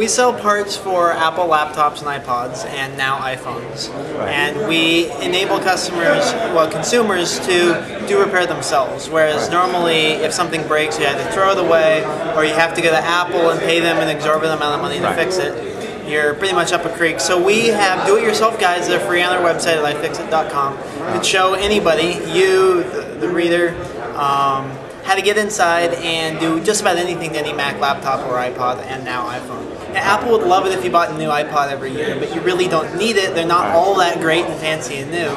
we sell parts for Apple laptops and iPods and now iPhones. And we enable customers, well, consumers to do repair themselves. Whereas normally if something breaks, you have to throw it away or you have to go to Apple and pay them an exorbitant amount of money to fix it. You're pretty much up a creek. So we have do-it-yourself guides that are free on our website at iFixIt.com that show anybody, you, the reader, how to get inside and do just about anything to any Mac laptop or iPod and now iPhone. And Apple would love it if you bought a new iPod every year, but you really don't need it. They're not all that great and fancy and new.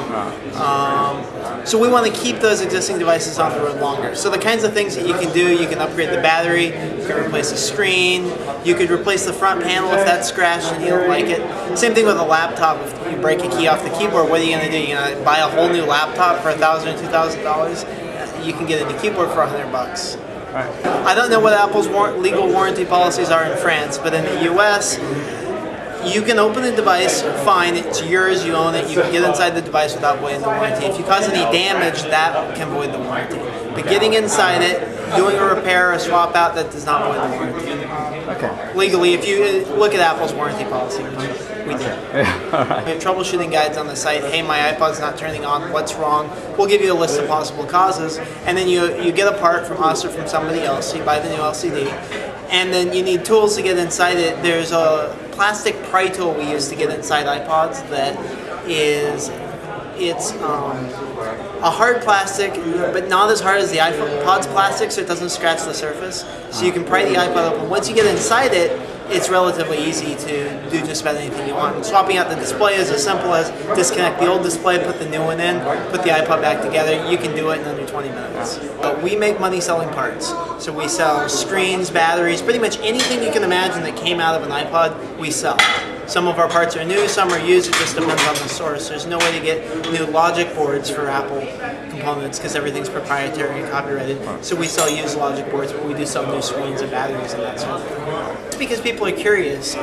So we want to keep those existing devices on the road longer. So the kinds of things that you can do, you can upgrade the battery, you can replace the screen, you could replace the front panel if that's scratched and you don't like it. Same thing with a laptop. If you break a key off the keyboard, what are you going to do? You're going to buy a whole new laptop for $1,000 or $2,000? You can get a new keyboard for $100. I don't know what Apple's legal warranty policies are in France, but in the US, you can open the device, fine, it's yours, you own it, you can get inside the device without voiding the warranty. If you cause any damage, that can void the warranty. But getting inside it, doing a repair, a swap out, that does not void the warranty. Okay. Legally, if you look at Apple's warranty policy, which we do. We have troubleshooting guides on the site. Hey, my iPod's not turning on, what's wrong? We'll give you a list of possible causes, and then you get a part from us or from somebody else, so you buy the new LCD, and then you need tools to get inside it. There's a plastic pry tool we use to get inside iPods that is, it's a hard plastic, but not as hard as the iPod's plastic, so it doesn't scratch the surface. So you can pry the iPod open. Once you get inside it, it's relatively easy to do just about anything you want. Swapping out the display is as simple as disconnect the old display, put the new one in, put the iPod back together. You can do it in under 20 minutes. But we make money selling parts. So we sell screens, batteries, pretty much anything you can imagine that came out of an iPod, we sell. Some of our parts are new, some are used, it just depends on the source. There's no way to get new logic boards for Apple components because everything's proprietary and copyrighted. So we sell used logic boards, but we do sell new screens and batteries and that sort of thing. It's because people are curious.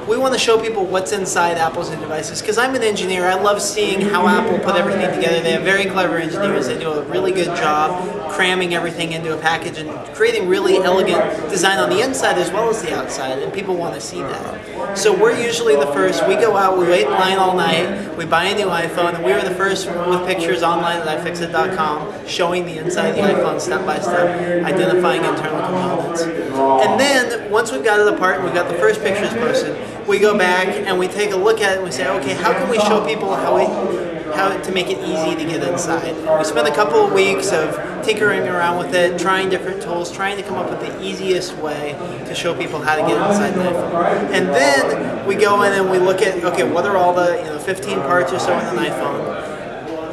We want to show people what's inside Apple's new devices because I'm an engineer. I love seeing how Apple put everything together. They have very clever engineers. They do a really good job cramming everything into a package and creating really elegant design on the inside as well as the outside, and people want to see that. So we're usually the first. We go out, we wait in line all night, we buy a new iPhone, and we were the first with pictures online at iFixIt.com showing the inside of the iPhone step by step, identifying internal components. And then, once we've got it apart and we've got the first pictures posted, we go back and we take a look at it and we say, okay, how can we show people how to make it easy to get inside? We spend a couple of weeks of tinkering around with it, trying different tools, trying to come up with the easiest way to show people how to get inside the iPhone. And then we go in and we look at, okay, what are all the 15 parts or so in an iPhone?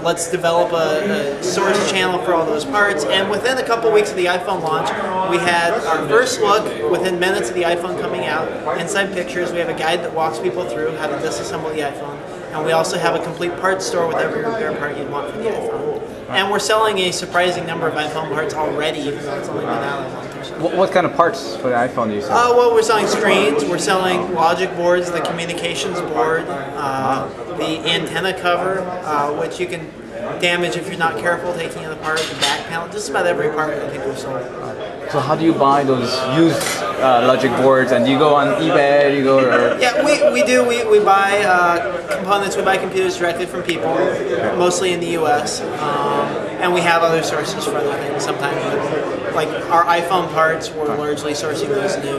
Let's develop a source channel for all those parts. And within a couple weeks of the iPhone launch, we had our first look within minutes of the iPhone coming out. Inside pictures, we have a guide that walks people through how to disassemble the iPhone. And we also have a complete parts store with every repair part you'd want for the iPhone. And we're selling a surprising number of iPhone parts already, even though it's only been out a month or so. What kind of parts for the iPhone do you sell? Well, we're selling screens, we're selling logic boards, the communications board, the antenna cover, which you can damage if you're not careful taking it apart, the back panel, just about every part that people sold. So how do you buy those used logic boards? And do you go on eBay? Yeah, we do. We buy components. We buy computers directly from people, mostly in the U.S. And we have other sources for other things. Sometimes, like our iPhone parts, we're largely sourcing those new.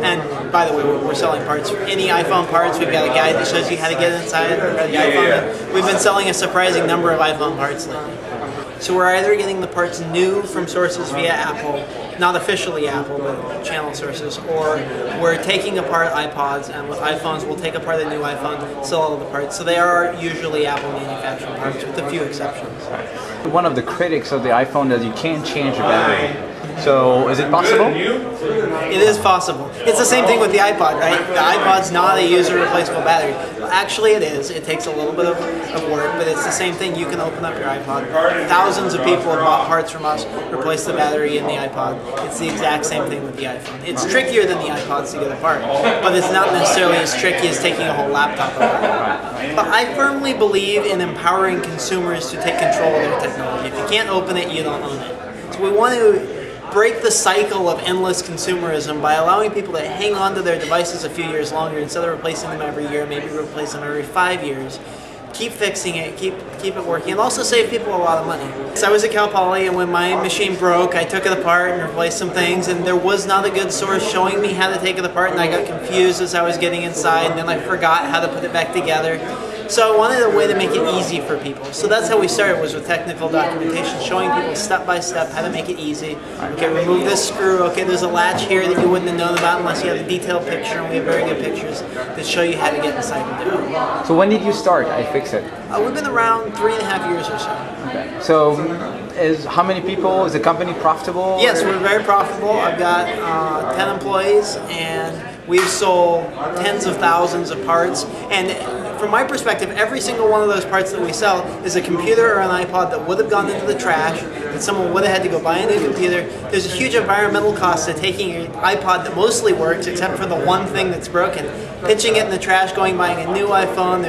And by the way, we're selling parts for any iPhone parts. We've got a guide that shows you how to get inside the iPhone. We've been selling a surprising number of iPhone parts lately. So we're either getting the parts new from sources via Apple, not officially Apple, but channel sources, or we're taking apart iPods, and with iPhones we'll take apart a new iPhone, sell all of the parts. So they are usually Apple manufactured parts, with a few exceptions. One of the critics of the iPhone is you can't change the battery. So is it possible? It is possible. It's the same thing with the iPod, right? The iPod's not a user replaceable battery. Well, actually it is. It takes a little bit of work, but it's the same thing. You can open up your iPod. Thousands of people have bought parts from us, replace the battery in the iPod. It's the exact same thing with the iPhone. It's trickier than the iPods to get apart, but it's not necessarily as tricky as taking a whole laptop apart. But I firmly believe in empowering consumers to take control of their technology. If you can't open it, you don't own it. So we want to break the cycle of endless consumerism by allowing people to hang on to their devices a few years longer instead of replacing them every year, maybe replace them every 5 years. Keep fixing it, keep it working, and also save people a lot of money. So I was at Cal Poly, and when my machine broke, I took it apart and replaced some things, and there was not a good source showing me how to take it apart, and I got confused as I was getting inside, and then I forgot how to put it back together. So I wanted a way to make it easy for people. So that's how we started, was with technical documentation, showing people step by step how to make it easy. Okay, remove this screw. Okay, there's a latch here that you wouldn't have known about unless you had a detailed picture, and we have very good pictures that show you how to get inside and do it. So when did you start iFixIt? We've been around 3.5 years or so. Okay. So how many people? Is the company profitable? Yes, we're very profitable. I've got 10 employees, and we've sold tens of thousands of parts. And from my perspective, every single one of those parts that we sell is a computer or an iPod that would have gone into the trash, that someone would have had to go buy a new computer. There's a huge environmental cost to taking an iPod that mostly works, except for the one thing that's broken, pitching it in the trash, going buying a new iPhone.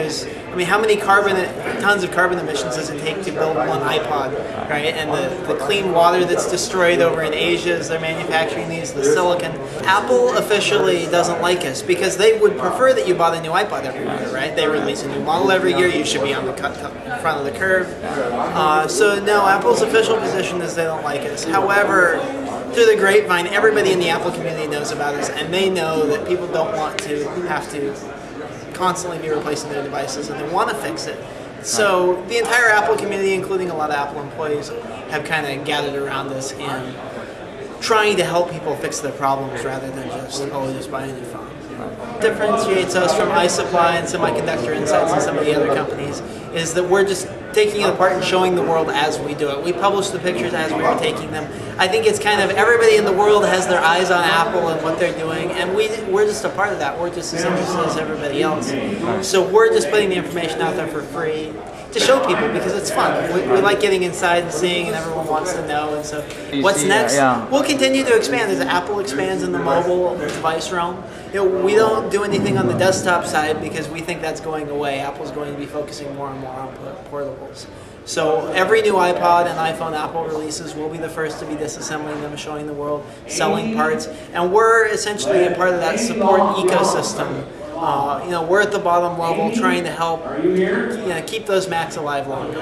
I mean, how many tons of carbon emissions does it take to build one iPod, right? And the clean water that's destroyed over in Asia as they're manufacturing these, the silicon. Apple officially doesn't like us because they would prefer that you bought a new iPod every year, right? They release a new model every year. You should be on the front of the curve. So no, Apple's official position is they don't like us. However, through the grapevine, everybody in the Apple community knows about us, and they know that people don't want to have to constantly be replacing their devices, and they want to fix it. So the entire Apple community, including a lot of Apple employees, have kind of gathered around us in trying to help people fix their problems rather than just buy a new phone. Differentiates us from iSupply and Semiconductor Insights and some of the other companies is that we're just taking it apart and showing the world as we do it. We publish the pictures as we are taking them. I think it's kind of everybody in the world has their eyes on Apple and what they're doing, and we're just a part of that. We're just as interested as everybody else. So we're just putting the information out there for free to show people because it's fun. We like getting inside and seeing, and everyone wants to know. And so, what's next? We'll continue to expand as Apple expands in the mobile device realm. We don't do anything on the desktop side because we think that's going away. Apple's going to be focusing more and more on portables. So every new iPod and iPhone Apple releases will be the first to be disassembling them, showing the world, selling parts, and we're essentially a part of that support ecosystem. We're at the bottom level trying to help keep those Macs alive longer.